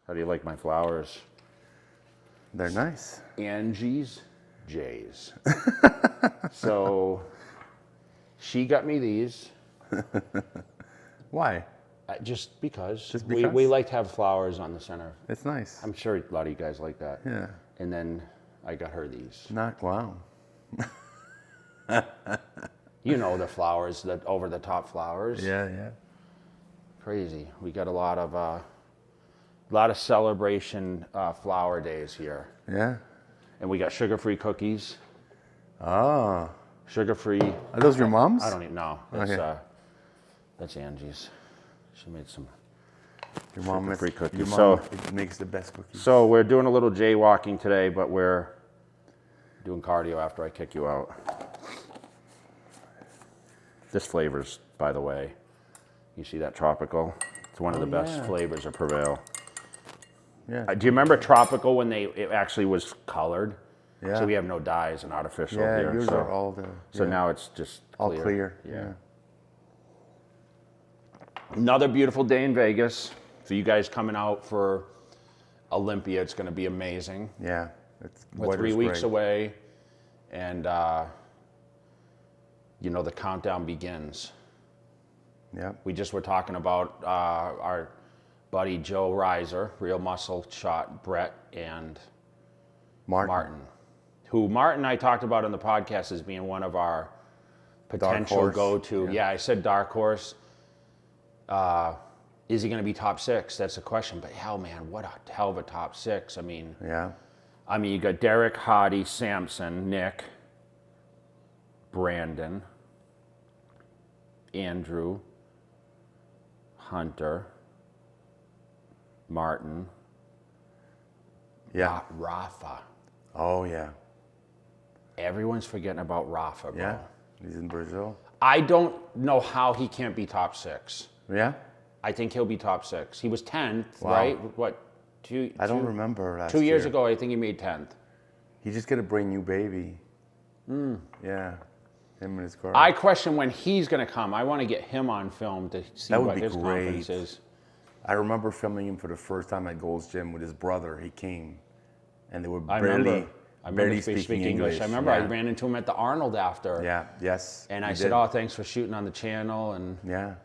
How do you like my flowers? They're nice. Angie's Jays. So she got me these. Why? Just because. Just because? We like to have flowers on the center. It's nice. I'm sure a lot of you guys like that. Yeah. And then I got her these. Wow. You know the flowers, the over-the-top flowers. Yeah. Crazy. We got a lot of celebration flower days here. Yeah. And we got sugar-free cookies. Oh. Sugar-free. Are those your mom's? I don't even know. That's, Okay. That's Angie's. She made some Your mom makes sugar-free cookies. Your mom makes the best cookies. So we're doing a little JayWalking today, but we're doing cardio after I kick you out. This flavor's, by the way, you see that tropical? It's one of the best flavors of Prevail. Yeah. Do you remember tropical when it actually was colored? Yeah. So we have no dyes and artificial Yeah, here. yours So, are all the. so yeah. now it's just all clear. clear. Yeah. Another beautiful day in Vegas. So you guys coming out for Olympia, it's going to be amazing. Yeah. We're 3 weeks away, and you know the countdown begins. Yeah. We just were talking about our buddy Joe Reiser, Real Muscle Shot, Brett, and Martin. Who Martin I talked about on the podcast as being one of our potential go-to. Yeah, I said dark horse. Is he going to be top 6? That's the question. But hell, man, what a hell of a top 6. I mean, you got Derek, Hottie, Samson, Nick, Brandon, Andrew, Hunter, Martin, Rafa. Oh, yeah. Everyone's forgetting about Rafa, bro. Yeah. He's in Brazil. I don't know how he can't be top 6. Yeah? I think he'll be top 6. He was 10th, right? What? I don't remember last 2 years year. ago, I think he made 10th. He just got a brand new baby. Yeah. Him and his girl. I question when he's going to come. I want to get him on film to see what his confidence is. I remember filming him for the first time at Gold's Gym with his brother. He came, and they were I barely remember speaking English. I remember I ran into him at the Arnold after. Yeah, yes. And I said, oh, thanks for shooting on the channel. And yeah,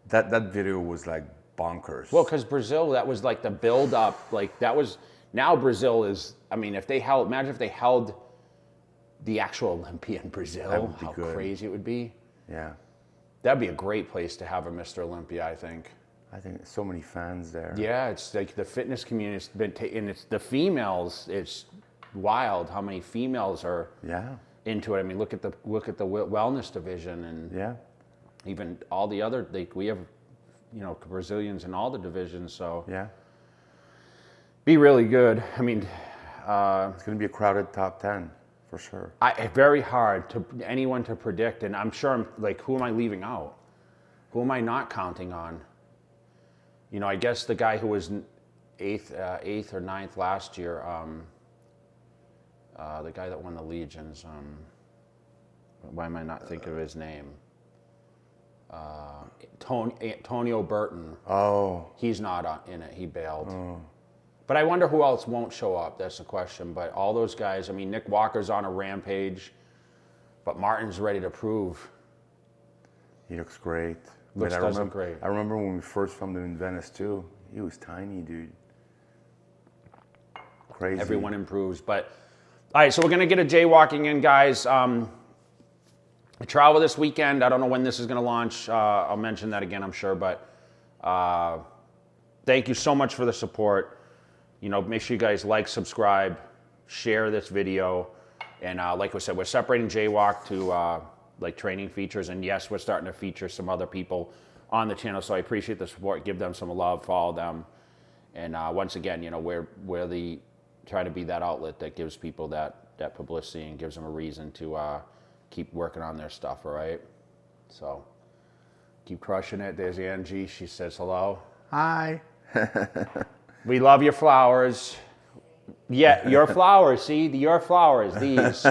that video was like bonkers. Well, because Brazil, that was like the build up. Like that was, now Brazil is, I mean, imagine if they held the actual Olympia in Brazil, how crazy it would be. Yeah. That'd be a great place to have a Mr. Olympia, I think. I think so many fans there. Yeah, it's like the fitness community's been and it's the females, it's wild how many females are into it. I mean, look at the wellness division and even all the other, we have, Brazilians in all the divisions, so be really good. I mean, it's going to be a crowded top 10 for sure. Very hard to anyone to predict, and I'm sure who am I leaving out? Who am I not counting on? I guess the guy who was eighth or ninth last year, the guy that won the Legions. Why am I not thinking of his name? Antonio Burton. Oh. He's not in it. He bailed. Oh. But I wonder who else won't show up. That's the question. But all those guys, I mean, Nick Walker's on a rampage, but Martin's ready to prove. He looks great. Does look great. I remember when we first filmed him in Venice too. He was tiny, dude. Crazy. Everyone improves. But all right, so we're gonna get a JayWalking in, guys. I travel this weekend. I don't know when this is gonna launch. I'll mention that again, I'm sure. But thank you so much for the support. Make sure you guys like, subscribe, share this video, and like we said, we're separating JayWalk to training features, and yes, we're starting to feature some other people on the channel, so I appreciate the support. Give them some love, follow them, and once again, we're trying to be that outlet that gives people that publicity and gives them a reason to keep working on their stuff. All right, so keep crushing it. There's Angie. She says hello. Hi. We love your flowers. Yeah, your flowers. See, your flowers. These.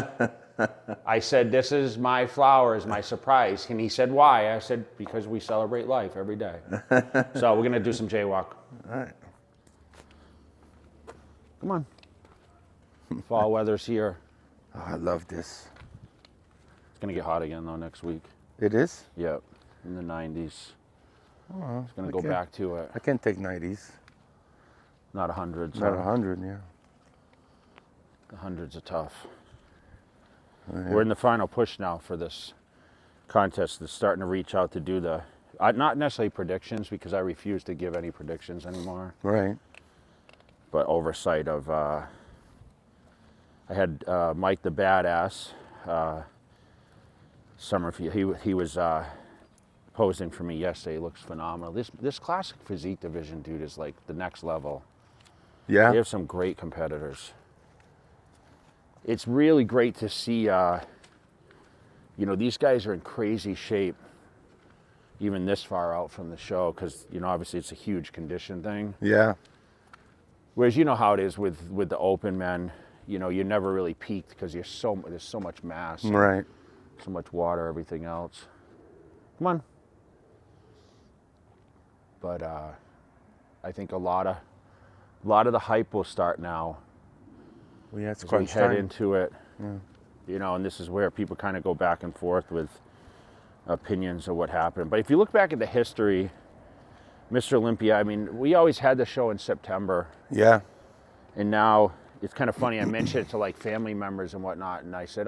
I said, this is my flowers, my surprise. And he said, why? I said, because we celebrate life every day. So we're going to do some JayWalk. All right. Come on. Fall weather's here. Oh, I love this. It's gonna get hot again though next week. It is? Yep, in the 90s. Oh, It's gonna go back to it. I can take 90s. Not 100. Not 100, yeah. The 100s are tough. Oh, yeah. We're in the final push now for this contest. That's starting to reach out to do the, not necessarily predictions because I refuse to give any predictions anymore. Right. But oversight of, I had Mike the Badass, he was posing for me yesterday. He looks phenomenal. This classic physique division, dude, is like the next level. Yeah. They have some great competitors. It's really great to see, these guys are in crazy shape, even this far out from the show, because, obviously it's a huge condition thing. Yeah. Whereas you know how it is with the open men, you never really peaked because there's so much mass. Right. So much water, everything else. Come on. But I think a lot of the hype will start now. Well, yeah, it's As we crunch head time. into it, Yeah. and this is where people kind of go back and forth with opinions of what happened. But if you look back at the history, Mr. Olympia, I mean, we always had the show in September, Yeah. and now it's kind of funny. I mentioned it to like family members and whatnot, and I said,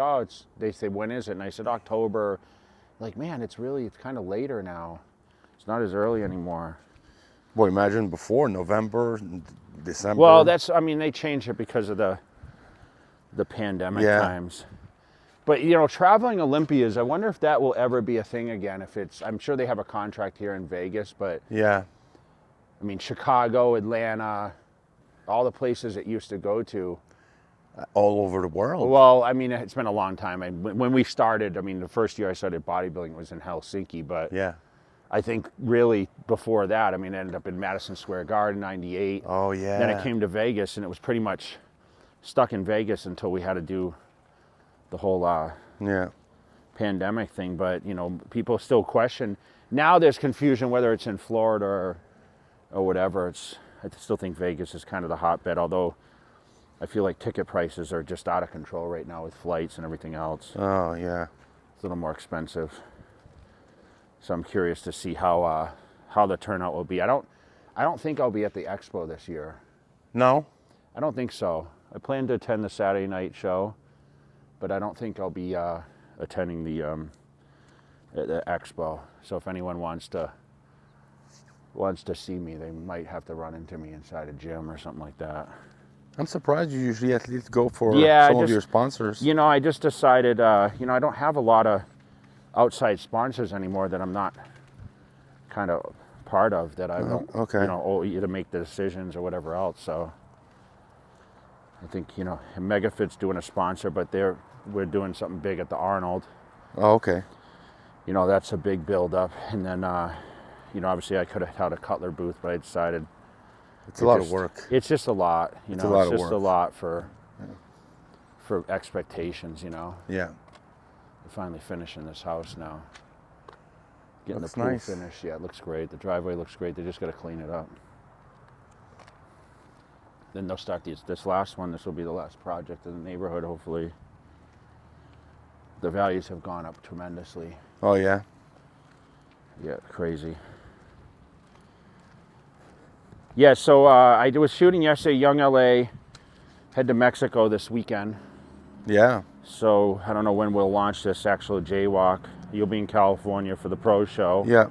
they say, when is it? And I said, October. Like, man, it's kind of later now. It's not as early anymore. Boy, imagine before November, December. Well, they changed it because of the pandemic times. But, traveling Olympias, I wonder if that will ever be a thing again. I'm sure they have a contract here in Vegas, but Yeah. I mean, Chicago, Atlanta, all the places it used to go to. All over the world. Well, I mean, it's been a long time. When we started, the first year I started bodybuilding was in Helsinki, but Yeah. I think really before that, it ended up in Madison Square Garden, 98. Oh, yeah. Then it came to Vegas, and it was pretty much stuck in Vegas until we had to do the whole Yeah. pandemic thing. But, people still question. Now there's confusion whether it's in Florida or whatever. I still think Vegas is kind of the hotbed, although I feel like ticket prices are just out of control right now with flights and everything else. Oh, yeah. It's a little more expensive. So I'm curious to see how the turnout will be. I don't think I'll be at the expo this year. No? I don't think so. I plan to attend the Saturday night show, but I don't think I'll be attending the expo. So if anyone wants to see me, they might have to run into me inside a gym or something like that. I'm surprised you usually at least go for some of your sponsors. I just decided, I don't have a lot of outside sponsors anymore that I'm not kind of part of, that I don't, owe you to make the decisions or whatever else. So I think, MegaFit's doing a sponsor, but we're doing something big at the Arnold. Oh, okay. That's a big build-up. And then, obviously I could have had a Cutler booth, but I decided it's a lot of work. It's just a lot, It's a lot of just work. a lot for expectations, Yeah. We're finally finishing this house now. Getting Looks the pool nice. finished. Yeah, it looks great. The driveway looks great. They just got to clean it up. Then they'll start this last one. This will be the last project in the neighborhood, hopefully. The values have gone up tremendously. Oh, yeah. Yeah, crazy. Yeah, so I was shooting yesterday, Young LA. Head to Mexico this weekend. Yeah. So I don't know when we'll launch this actual JayWalk. You'll be in California for the pro show. Yeah.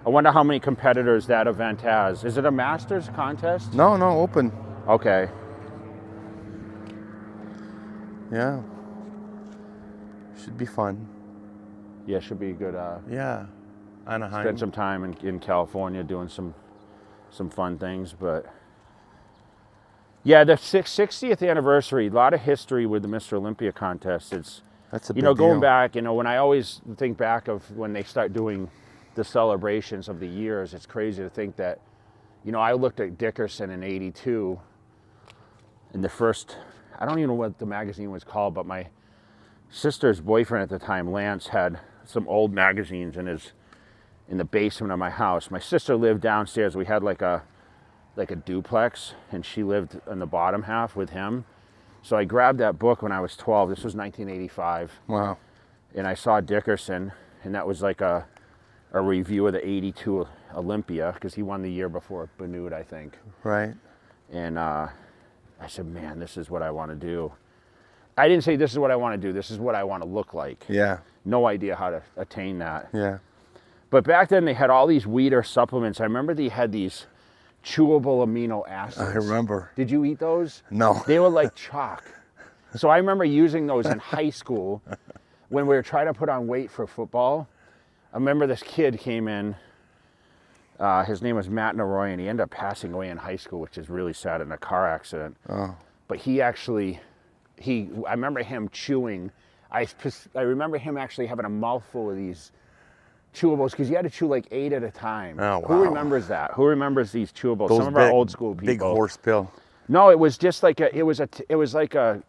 I wonder how many competitors that event has. Is it a Masters contest? No, open. Okay. Yeah. Should be fun. Yeah, should be good. Yeah. Anaheim. Spend some time in California doing some fun things. But yeah, the 60th anniversary, a lot of history with the Mr. Olympia contest. That's a big big going deal. back, when I always think back of when they start doing the celebrations of the years, it's crazy to think that, I looked at Dickerson in 82, and the first, I don't even know what the magazine was called, but my sister's boyfriend at the time, Lance, had some old magazines in the basement of my house. My sister lived downstairs. We had like a like a duplex, and she lived in the bottom half with him. So I grabbed that book when I was 12. This was 1985. Wow. And I saw Dickerson, and that was like a review of the 82 Olympia, because he won the year before Benoit, I think. Right. And I said, man, this is what I want to do. I didn't say this is what I want to do. This is what I want to look like. Yeah. No idea how to attain that. Yeah. But back then they had all these Weider supplements. I remember they had these chewable amino acids. I remember. Did you eat those? No. They were like chalk. So I remember using those in high school when we were trying to put on weight for football. I remember this kid came in. His name was Matt Naroy, and he ended up passing away in high school, which is really sad, in a car accident. Oh. But he actually, I remember him chewing. I remember him actually having a mouthful of these chewables, because you had to chew like 8 at a time. Oh, wow. Who remembers that? Who remembers these chewables? Those Some of big, our old school people. Big horse pill. No, it was just like it was like a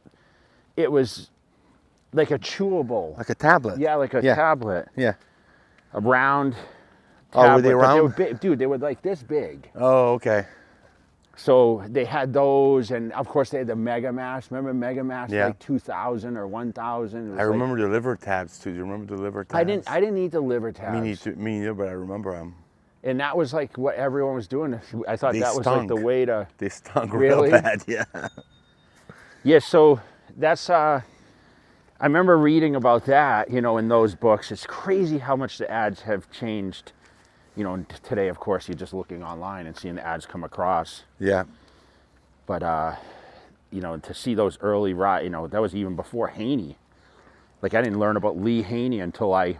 chewable. Like a tablet. Yeah, like a tablet. Yeah. A round tablet. Oh, were they but round? They were big, dude, they were like this big. Oh, okay. So they had those, and of course they had the Mega Mass. Remember Mega Mass? Yeah. Like 2,000 or 1,000. I remember the liver tabs too. Do you remember the liver tabs? I didn't eat the liver tabs. Me neither, but I remember them. And that was like what everyone was doing. I thought They that was like stunk. the way to. They stunk Really? real bad, yeah. Yeah, so that's. I remember reading about that, in those books. It's crazy how much the ads have changed. Today, of course, you're just looking online and seeing the ads come across. Yeah. But, to see those early, that was even before Haney. Like, I didn't learn about Lee Haney until I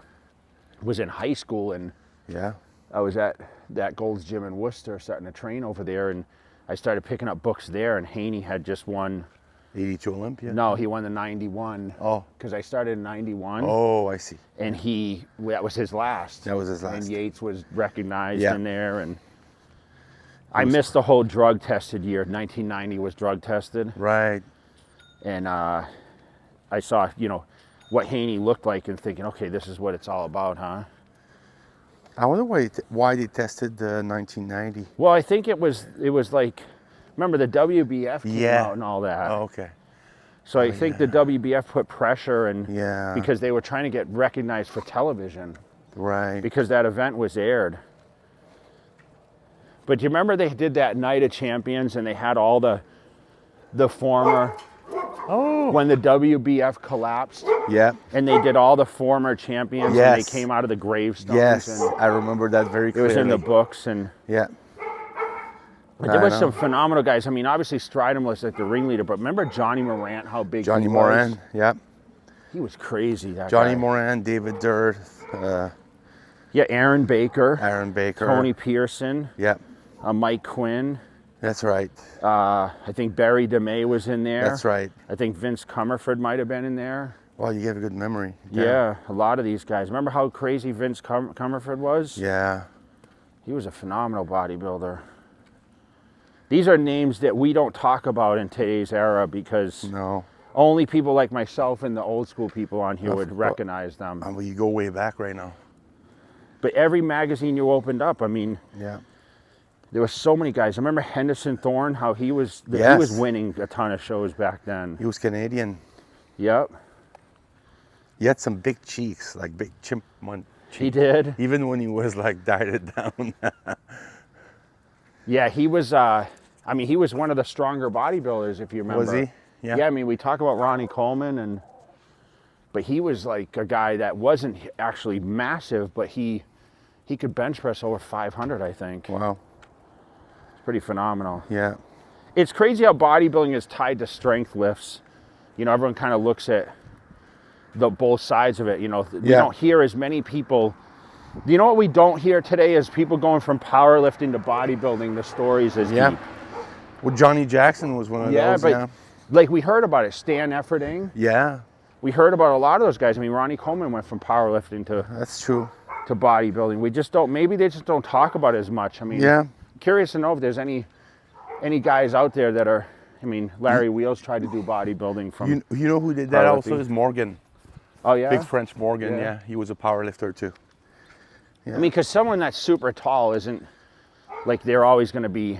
was in high school, and Yeah. I was at that Gold's Gym in Worcester starting to train over there, and I started picking up books there, and Haney had just won. 82 Olympia? No, he won the 91. Oh. Because I started in 91. Oh, I see. And that was his last. That was his last. And Yates was recognized Yeah. in there. And I missed the whole drug tested year. 1990 was drug tested. Right. And I saw, what Haney looked like and thinking, okay, this is what it's all about, huh? I wonder why they tested the 1990. Well, I think it was like, remember the WBF came out and all that. Oh, okay. So I think the WBF put pressure, and Yeah. because they were trying to get recognized for television. Right. Because that event was aired. But do you remember they did that Night of Champions, and they had all the former, when the WBF collapsed, Yeah. and they did all the former champions, Yes. and they came out of the gravestones. Yes, And I remember that very it clearly. was in the books, and Yeah. but there was some phenomenal guys. I mean, obviously Stridham was like the ringleader, but remember Johnny Morant, how big Johnny he was? Moran, yeah. He was crazy, that Johnny guy. Moran, David Dirt, Yeah, Aaron Baker, Aaron Baker. Tony Pearson, Yeah, Mike Quinn. that's right. I think Barry DeMay was in there. That's right. I think Vince Comerford might have been in there. Well, you have a good memory. Yeah, a lot of these guys. Remember how crazy Vince Comerford was? Yeah. He was a phenomenal bodybuilder. These are names that we don't talk about in today's era because No. only people like myself and the old school people on here would recognize them. Well, you go way back right now. But every magazine you opened up, I mean, Yeah. there were so many guys. I remember Henderson Thorne, how he was Yes. winning a ton of shows back then. He was Canadian. Yep, He had some big cheeks, like big chipmunk cheeks. he did. Even when he was like dieted down. Yeah, he was. He was one of the stronger bodybuilders, if you remember. Was he? Yeah. Yeah, I mean, we talk about Ronnie Coleman, but he was like a guy that wasn't actually massive, but he could bench press over 500, I think. Wow. It's pretty phenomenal. Yeah. It's crazy how bodybuilding is tied to strength lifts. Everyone kind of looks at both sides of it. We don't hear as many people. You know what we don't hear today is people going from powerlifting to bodybuilding, the stories as deep. Well, Johnny Jackson was one of those. But like we heard about it, Stan Efferding. Yeah. We heard about a lot of those guys. I mean, Ronnie Coleman went from powerlifting That's true. to bodybuilding. We just don't. Maybe they just don't talk about it as much. I mean, curious to know if there's any guys out there that are. I mean, Larry Wheels tried to do bodybuilding from. You know who did that also is Morgan. Oh yeah. Big French Morgan. Yeah. Yeah. He was a power lifter too. Yeah. I mean, because someone that's super tall isn't like they're always going to be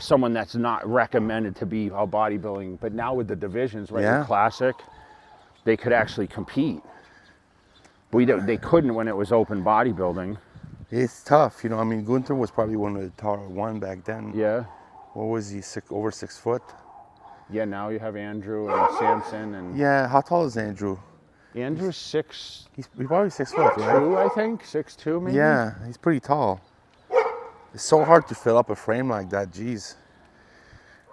someone that's not recommended to be all bodybuilding. But now with the divisions, right, Yeah. with classic, they could actually compete. They couldn't when it was open bodybuilding. It's tough, you know. I mean, Gunther was probably one of the taller one back then. Yeah. What was he? Over 6 foot? Yeah, now you have Andrew and Samson and Yeah. How tall is Andrew? Andrew's 6'2", He's probably 6 foot, right? I think. 6'2", maybe. Yeah, he's pretty tall. It's so hard to fill up a frame like that. Jeez.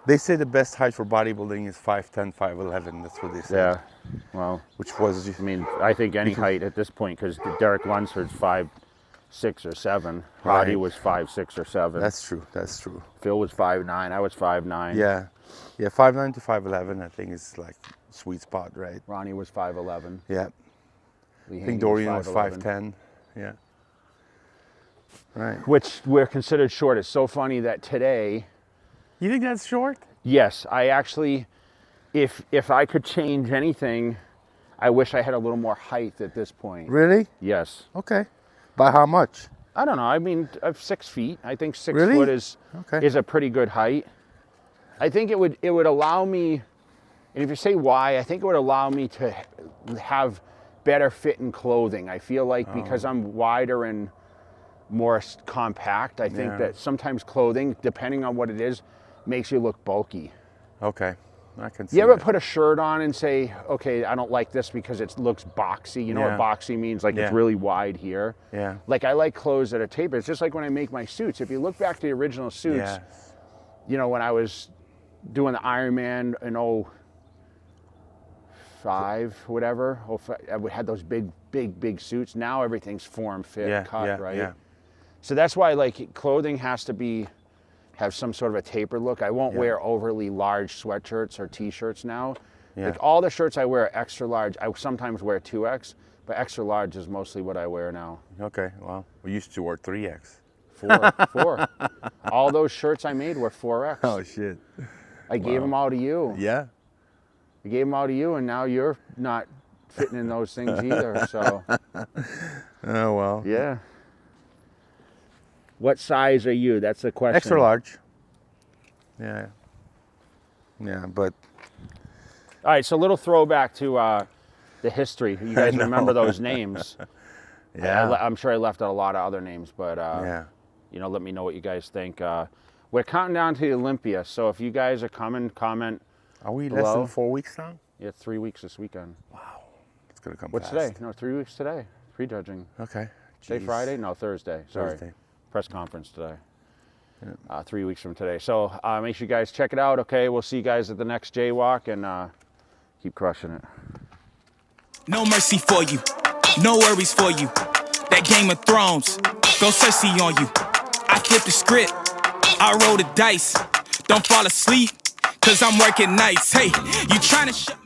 They say the best height for bodybuilding is 5'10", 5'11". That's what they say. Yeah. Well, Which was, I mean, I think any height at this point, because Derek Lunsford's 5'6" or 7". Roddy Right. was 5'6" or 7". that's true. That's true. Phil was 5'9". I was 5'9". Yeah. Yeah, 5'9" to 5'11", I think is like sweet spot, right? Ronnie was 5'11". Yeah. Lee I think Haney Dorian was 5'11". 5'10". Yeah. Right. Which we're considered short. It's so funny that today, You think that's short? yes, I actually, if I could change anything, I wish I had a little more height at this point. Really? Yes. Okay. By how much? I don't know. I mean, 6 feet. I think 6 Really? foot is Okay. is a pretty good height. I think it would allow me, and if you say why, I think it would allow me to have better fitting clothing. I feel like because I'm wider and more compact, I think Yeah. that sometimes clothing, depending on what it is, makes you look bulky. Okay. I can see You ever that. put a shirt on and say, okay, I don't like this because it looks boxy? You know Yeah. what boxy means? Like Yeah. it's really wide here. Yeah. Like I like clothes that are tapered. It's just like when I make my suits. If you look back to the original suits, Yeah. you know, when I was doing the Ironman in 05, whatever, I had those big suits. Now everything's form fit, Yeah. cut, Yeah. right? Yeah. So that's why like clothing has to have some sort of a tapered look. I won't wear overly large sweatshirts or t-shirts now. Yeah. Like all the shirts I wear are extra large. I sometimes wear 2X, but extra large is mostly what I wear now. Okay. Well, we used to wear 3X. 4. All those shirts I made were 4X. Oh shit. I gave them all to you. Yeah. I gave them all to you, and now you're not fitting in those things either. So Oh well. yeah. What size are you? That's the question. Extra large. Yeah. Yeah, but All right, so a little throwback to the history. You guys know. remember those names? yeah. I'm sure I left out a lot of other names, but Yeah. you know, let me know what you guys think. We're counting down to the Olympia, so if you guys are coming, comment. Are we less Below. than 4 weeks now? Yeah, 3 weeks this weekend. It's gonna come What's fast. today? No, 3 weeks today. Prejudging. Okay. Today Jeez. Friday? No, Thursday. Sorry. Thursday. Press conference today. 3 weeks from today. So make sure you guys check it out. Okay, we'll see you guys at the next JayWalk, and keep crushing it. No mercy for you, no worries for you. That Game of Thrones, go Cersei on you. I flipped the script, I rolled the dice. Don't fall asleep, cause I'm working nights. Hey, you trying to shut